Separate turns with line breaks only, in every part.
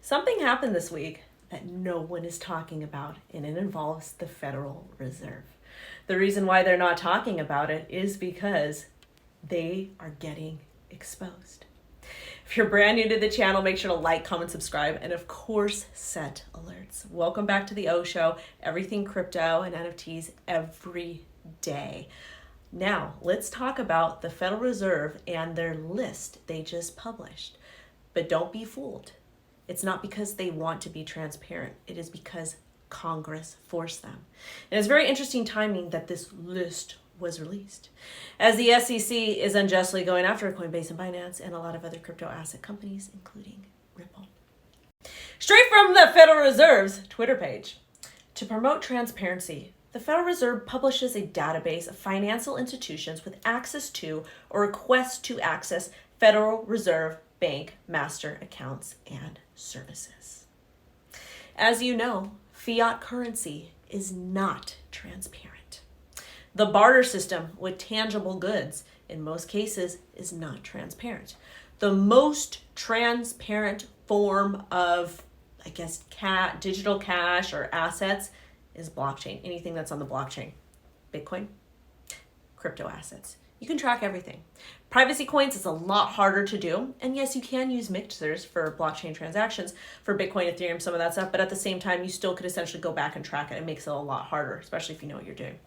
Something happened this week that no one is talking about, and it involves the Federal Reserve. The reason why they're not talking about it is because they are getting exposed. If you're brand new to the channel, make sure to like, comment, subscribe, and of course, set alerts. Welcome back to the O Show, everything crypto and NFTs every day. Now, let's talk about the Federal Reserve and their list they just published. But don't be fooled. It's not because they want to be transparent. It is because Congress forced them. And it's very interesting timing that this list was released, as the SEC is unjustly going after Coinbase and Binance and a lot of other crypto asset companies, including Ripple. Straight from the Federal Reserve's Twitter page. To promote transparency, the Federal Reserve publishes a database of financial institutions with access to or requests to access Federal Reserve Bank master accounts and services. As you know, fiat currency is not transparent. The barter system with tangible goods, in most cases, is not transparent. The most transparent form of, digital cash or assets is blockchain. Anything that's on the blockchain. Bitcoin, crypto assets. You can track everything. Privacy coins is a lot harder to do. And yes, you can use mixers for blockchain transactions for Bitcoin, Ethereum, some of that stuff. But at the same time, you still could essentially go back and track it. It makes it a lot harder, especially if you know what you're doing.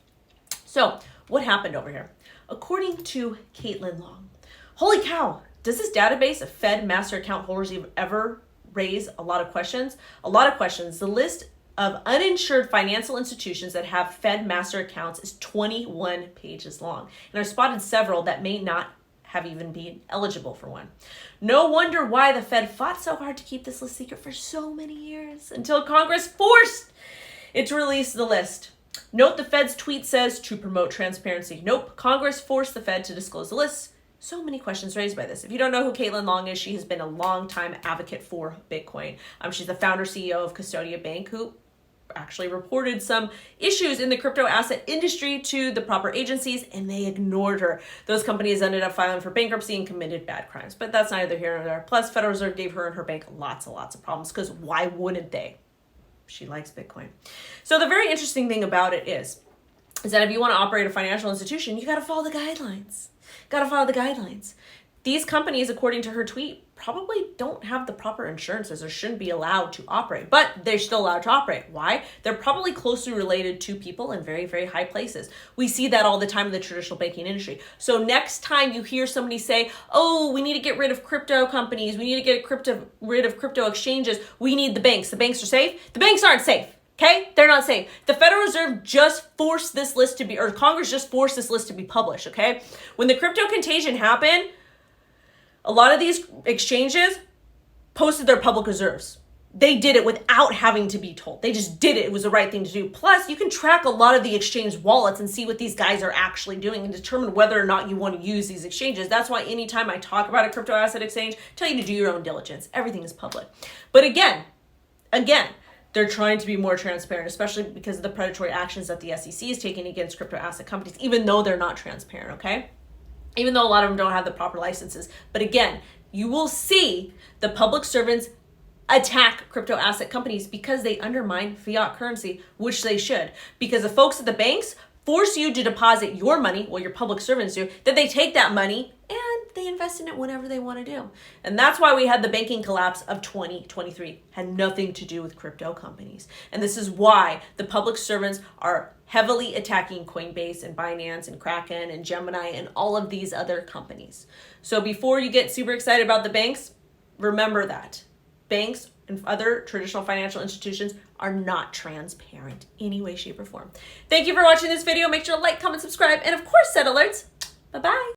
So what happened over here? According to Caitlin Long, holy cow, does this database of Fed master account holders ever raise a lot of questions? A lot of questions. The list of uninsured financial institutions that have Fed master accounts is 21 pages long. And I've spotted several that may not have even been eligible for one. No wonder why the Fed fought so hard to keep this list secret for so many years until Congress forced it to release the list. Note the Fed's tweet says to promote transparency. Nope, Congress forced the Fed to disclose the list. So many questions raised by this. If you don't know who Caitlin Long is, she has been a long-time advocate for Bitcoin. She's the founder CEO of Custodia Bank, who actually reported some issues in the crypto asset industry to the proper agencies, and they ignored her. Those companies ended up filing for bankruptcy and committed bad crimes, but that's neither here nor there. Plus, Federal Reserve gave her and her bank lots of problems, because why wouldn't they? She likes Bitcoin. So the very interesting thing about it is that if you want to operate a financial institution, you got to follow the guidelines. These companies, according to her tweet, probably don't have the proper insurances or shouldn't be allowed to operate, but they're still allowed to operate. Why? They're probably closely related to people in very, very high places. We see that all the time in the traditional banking industry. So next time you hear somebody say, oh, we need to get rid of crypto companies, we need to get rid of crypto exchanges, we need the banks. The banks are safe. The banks aren't safe. Okay? They're not safe. The Federal Reserve just forced this list to be, or Congress just forced this list to be published, okay? When the crypto contagion happened, a lot of these exchanges posted their public reserves. They did it without having to be told. They just did it. It was the right thing to do. Plus, you can track a lot of the exchange wallets and see what these guys are actually doing and determine whether or not you want to use these exchanges. That's why anytime I talk about a crypto asset exchange, I tell you to do your own diligence. Everything is public. But again, they're trying to be more transparent, especially because of the predatory actions that the SEC is taking against crypto asset companies, even though they're not transparent, okay? Even though a lot of them don't have the proper licenses. But again, you will see the public servants attack crypto asset companies because they undermine fiat currency, which they should. Because the folks at the banks force you to deposit your money, well, your public servants do, then they take that money and they invest in it whenever they want to do. And that's why we had the banking collapse of 2023. Had nothing to do with crypto companies. And this is why the public servants are heavily attacking Coinbase and Binance and Kraken and Gemini and all of these other companies. So before you get super excited about the banks, remember that banks and other traditional financial institutions are not transparent in any way, shape, or form. Thank you for watching this video. Make sure to like, comment, subscribe, and of course, set alerts. Bye-bye.